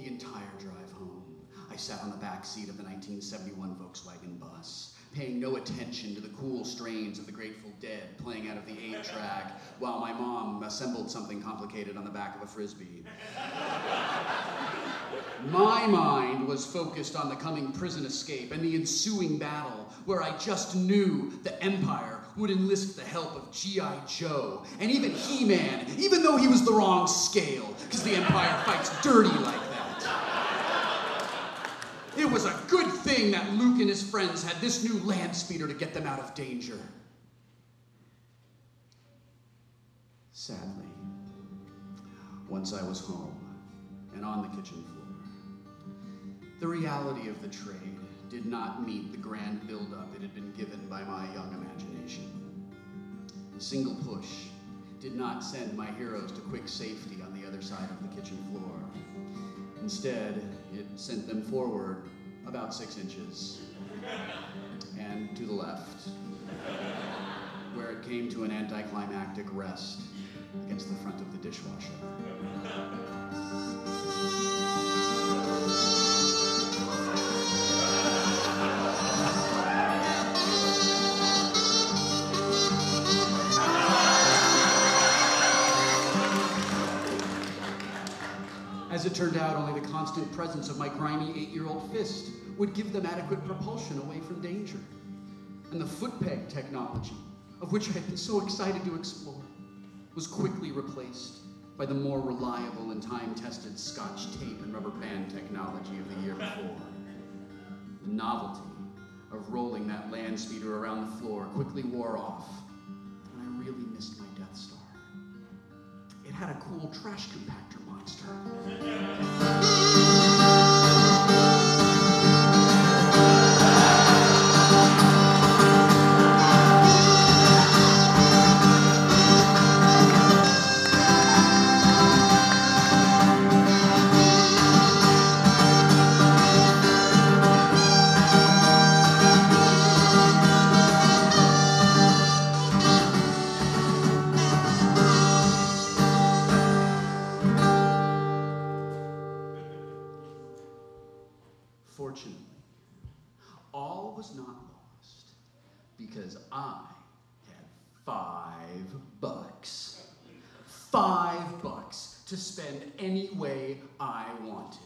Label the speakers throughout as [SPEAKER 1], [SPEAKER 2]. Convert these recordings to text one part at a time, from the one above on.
[SPEAKER 1] The entire drive home, I sat on the back seat of the 1971 Volkswagen bus, paying no attention to the cool strains of the Grateful Dead playing out of the 8-track while my mom assembled something complicated on the back of a Frisbee. My mind was focused on the coming prison escape and the ensuing battle, where I just knew the Empire would enlist the help of G.I. Joe, and even He-Man, even though he was the wrong scale, because the Empire fights dirty like that. It was a good thing that Luke and his friends had this new land speeder to get them out of danger. Sadly, once I was home and on the kitchen floor, the reality of the trade did not meet the grand build-up it had been given by my young imagination. A single push did not send my heroes to quick safety on the other side of the kitchen floor. Instead, it sent them forward about 6 inches and to the left, where it came to an anticlimactic rest against the front of the dishwasher. As it turned out, only the constant presence of my grimy 8-year-old fist would give them adequate propulsion away from danger. And the foot peg technology, of which I had been so excited to explore, was quickly replaced by the more reliable and time-tested Scotch tape and rubber band technology of the year before. The novelty of rolling that land speeder around the floor quickly wore off, and I really missed my Death Star. It had a cool trash compactor monster. Fortunately, all was not lost, because I had $5. $5 to spend any way I wanted.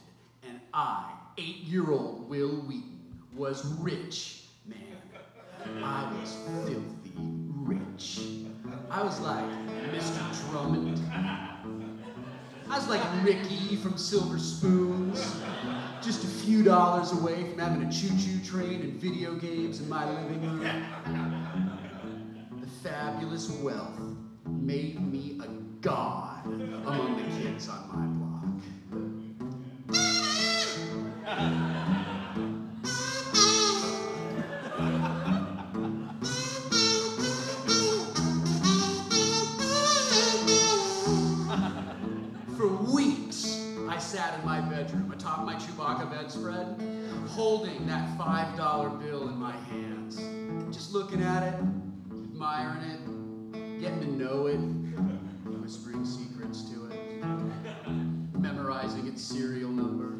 [SPEAKER 1] And I, 8-year-old Wil Wheaton, was rich, man. I was filthy rich. I was like Mr. Drummond. I was like Ricky from Silver Spoons. Just a few dollars away from having a choo-choo train and video games in my living room. The fabulous wealth made me a god among the kids on my block. For weeks, I sat in my bedroom atop my Chewbacca bedspread, holding that $5 bill in my hands, just looking at it, admiring it, getting to know it, whispering secrets to it, memorizing its serial number,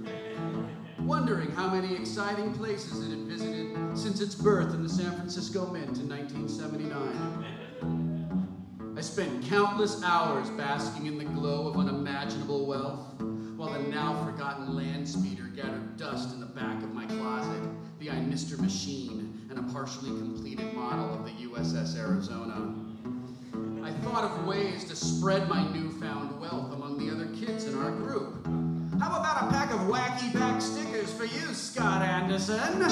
[SPEAKER 1] wondering how many exciting places it had visited since its birth in the San Francisco Mint in 1979. I spent countless hours basking in the glow of unimaginable wealth, while the now-forgotten land speeder gathered dust in the back of my closet, the Mr. Machine, and a partially completed model of the USS Arizona. I thought of ways to spread my newfound wealth among the other kids in our group. How about a pack of wacky pack stickers for you, Scott Anderson?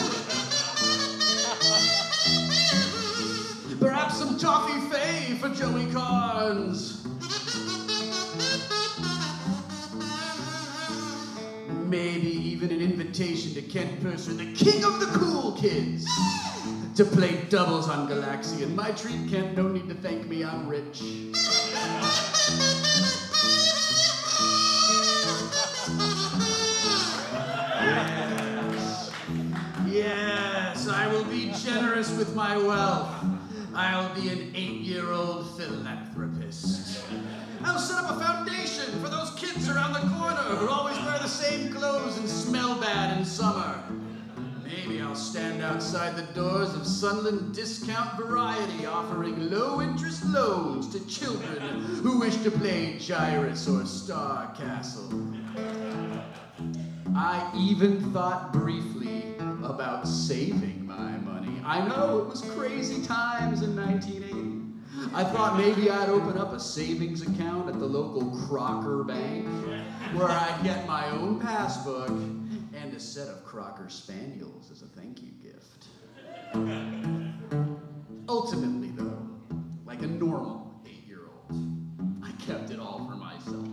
[SPEAKER 1] Perhaps some toffee fay for Joey Carnes. Maybe even an invitation to Kent Purser, the king of the cool kids, to play doubles on Galaxian. My treat, Kent, no need to thank me, I'm rich. Yes, I will be generous with my wealth. I'll be an 8-year-old philanthropist. I'll set up a foundation for those kids around the corner who always wear the same same clothes and smell bad in summer. Maybe I'll stand outside the doors of Sunland Discount Variety offering low-interest loans to children who wish to play Gyrus or Star Castle. I even thought briefly about saving my money. I know it was crazy times in 1980. I thought maybe I'd open up a savings account at the local Crocker Bank where I'd get my own passbook and a set of Crocker Spaniels as a thank you gift. Ultimately, though, like a normal 8-year-old, I kept it all for myself.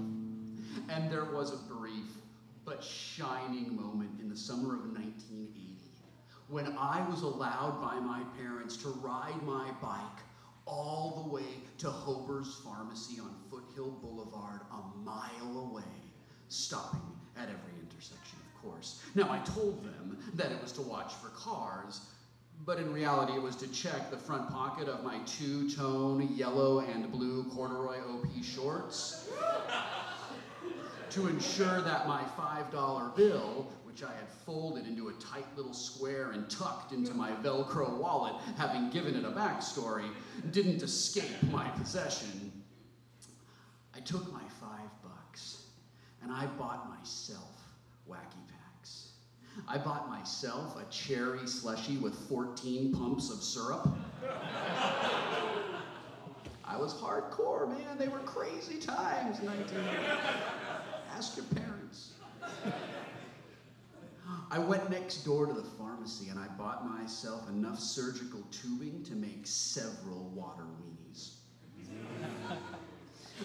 [SPEAKER 1] And there was a brief but shining moment in the summer of 1980 when I was allowed by my parents to ride my bike all the way to Hober's Pharmacy on Foothill Boulevard, a mile away, stopping at every intersection, of course. Now, I told them that it was to watch for cars, but in reality it was to check the front pocket of my two-tone yellow and blue corduroy OP shorts to ensure that my $5 bill, which I had folded into a tight little square and tucked into my Velcro wallet, having given it a backstory, didn't escape my possession. I took my $5 and I bought myself Wacky Packs. I bought myself a cherry slushie with 14 pumps of syrup. I was hardcore, man. They were crazy times in 1980. Ask your parents. I went next door to the pharmacy and I bought myself enough surgical tubing to make several water weenies.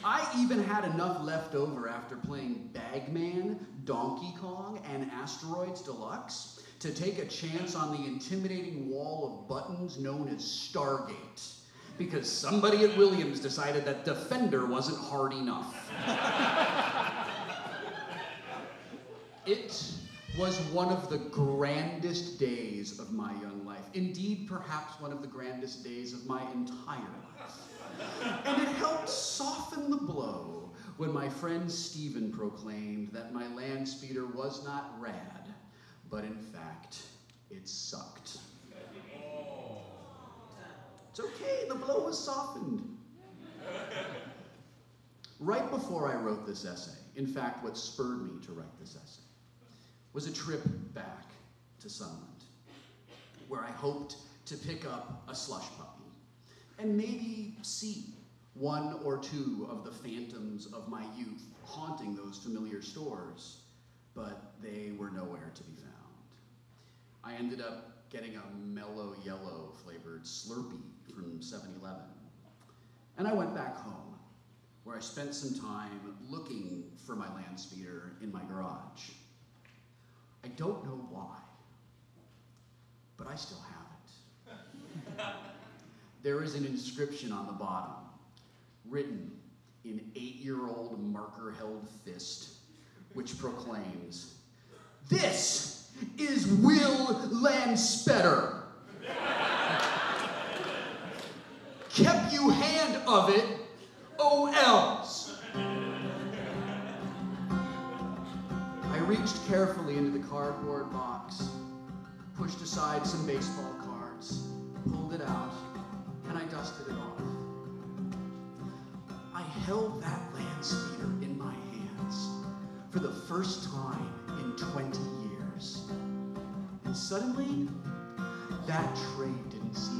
[SPEAKER 1] I even had enough left over after playing Bagman, Donkey Kong, and Asteroids Deluxe to take a chance on the intimidating wall of buttons known as Stargate, because somebody at Williams decided that Defender wasn't hard enough. It was one of the grandest days of my young life. Indeed, perhaps one of the grandest days of my entire life. And it helped soften the blow when my friend Stephen proclaimed that my land speeder was not rad, but in fact, it sucked. It's okay, the blow was softened. Right before I wrote this essay, in fact, what spurred me to write this essay, was a trip back to Sunland, where I hoped to pick up a slush puppy and maybe see one or two of the phantoms of my youth haunting those familiar stores, but they were nowhere to be found. I ended up getting a mellow yellow flavored Slurpee from 7-Eleven, and I went back home, where I spent some time looking for my land speeder in my garage. I don't know why, but I still have it. There is an inscription on the bottom, written in 8-year-old marker-held fist, which proclaims, "This is Wil Wheaton. Kept you hand of it, OLs." I reached carefully into the cardboard box, pushed aside some baseball cards, pulled it out, and I dusted it off. I held that land speeder in my hands for the first time in 20 years. And suddenly, that trade didn't seem